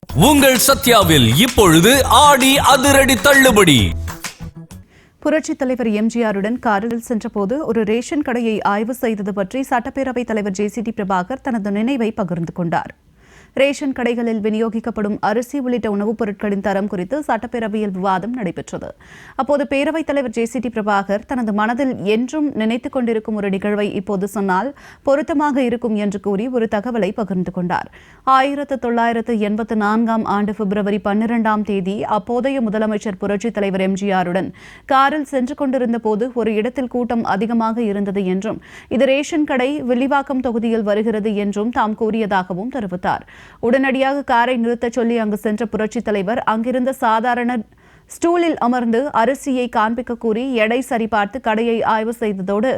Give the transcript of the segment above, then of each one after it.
உங்கள் சத்யாவில் இப்பொழுது ஆடி அதிரடி தள்ளுபடி. புரட்சித் தலைவர் எம்ஜிஆருடன் காரில் சென்றபோது ஒரு ரேஷன் கடையை ஆய்வு செய்தது பற்றி சட்டப்பேரவைத் தலைவர் ஜே.சி.டி. பிரபாகர் தனது நினைவை பகிர்ந்து கொண்டார். ரேஷன் கடைகளில் விநியோகிக்கப்படும் அரிசி உள்ளிட்ட உணவுப் பொருட்களின் தரம் குறித்து சட்டப்பேரவையில் விவாதம் நடைபெற்றது. அப்போது பேரவைத் தலைவர் ஜே.சி.டி. பிரபாகர் தனது மனதில் என்றும் நினைத்துக் கொண்டிருக்கும் ஒரு நிகழ்வை இப்போது சொன்னால் பொருத்தமாக இருக்கும் என்று கூறி ஒரு தகவலை பகிர்ந்து கொண்டார். 1984 ஆண்டு பிப்ரவரி 12ஆம் தேதி அப்போதைய முதலமைச்சர் புரட்சித் தலைவர் எம்ஜிஆருடன் காரில் சென்று கொண்டிருந்த போது ஒரு இடத்தில் கூட்டம் அதிகமாக இருந்தது என்றும் இது ரேஷன் கடை வில்லிவாக்கம் தொகுதியில் வருகிறது என்றும் தாம் கூறியதாகவும் தெரிவித்தார். உடனடியாக காரை நிறுத்தச் சொல்லி அங்கு சென்ற புரட்சித் தலைவர் அங்கிருந்த சாதாரண ஸ்டூலில் அமர்ந்து அரிசியை காண்பிக்க கூறி எடை சரிபார்த்து கடையை ஆய்வு செய்ததோடு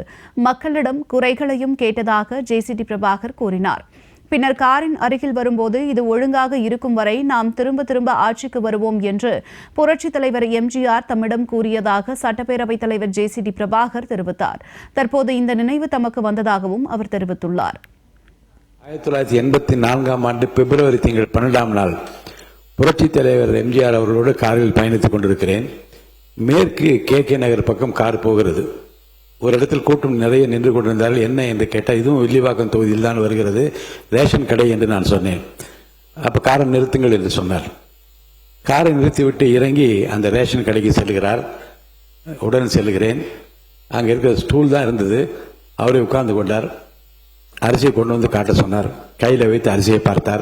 மக்களிடம் குறைகளையும் கேட்டதாக ஜே.சி.டி. பிரபாகர் கூறினார். பின்னர் காரின் அருகில் வரும்போது இது ஒழுங்காக இருக்கும் வரை நாம் திரும்ப ஆட்சிக்கு வருவோம் என்று புரட்சித் தலைவர் எம்ஜிஆர் தம்மிடம் கூறியதாக சட்டப்பேரவைத் தலைவர் ஜே.சி.டி. பிரபாகர் தெரிவித்தார். தற்போது இந்த நினைவு தமக்கு வந்ததாகவும் அவர் தெரிவித்துள்ளார். 1984 ஆண்டு பிப்ரவரி திங்கள் 12ஆம் நாள் புரட்சித் தலைவர் எம்ஜிஆர் அவர்களோடு காரில் பயணித்துக் கொண்டிருக்கிறேன். மேற்கு கே நகர் பக்கம் கார் போகிறது. ஒரு இடத்தில் கூட்டம் நிறைய நின்று கொண்டிருந்தார்கள். என்ன என்று கேட்டால், இதுவும் வில்லிவாக்கம் தொகுதியில் தான் வருகிறது, ரேஷன் கடை என்று நான் சொன்னேன். அப்போ காரை நிறுத்துங்கள் என்று சொன்னார். காரை நிறுத்திவிட்டு இறங்கி அந்த ரேஷன் கடைக்கு செல்கிறார். உடன் செல்கிறேன். அங்கே இருக்கிற ஸ்டூல் தான் இருந்தது. அவரே உட்கார்ந்து கொண்டார். அரிசியை கொண்டு வந்து காட்ட சொன்னார். கையில் வைத்து அரிசியை பார்த்தார்.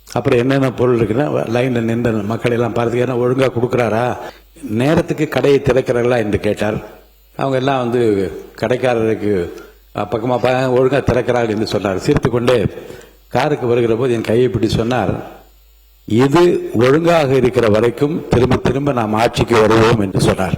அப்புறம் என்னென்ன பொருள் இருக்குன்னா லைனில் நின்ற மக்கள் எல்லாம் பார்த்து ஏன்னா ஒழுங்காக கொடுக்குறாரா, நேரத்துக்கு கடையை திறக்கிறார்களா என்று கேட்டார். அவங்க எல்லாம் வந்து கடைக்காரருக்கு பக்கமாக ஒழுங்காக திறக்கிறார்கள் என்று சொன்னார். சிரித்து கொண்டே காருக்கு வருகிற போது என் கையை பிடி சொன்னார், இது ஒழுங்காக இருக்கிற வரைக்கும் திரும்ப நாம் ஆட்சிக்கு வருவோம் என்று சொன்னார்.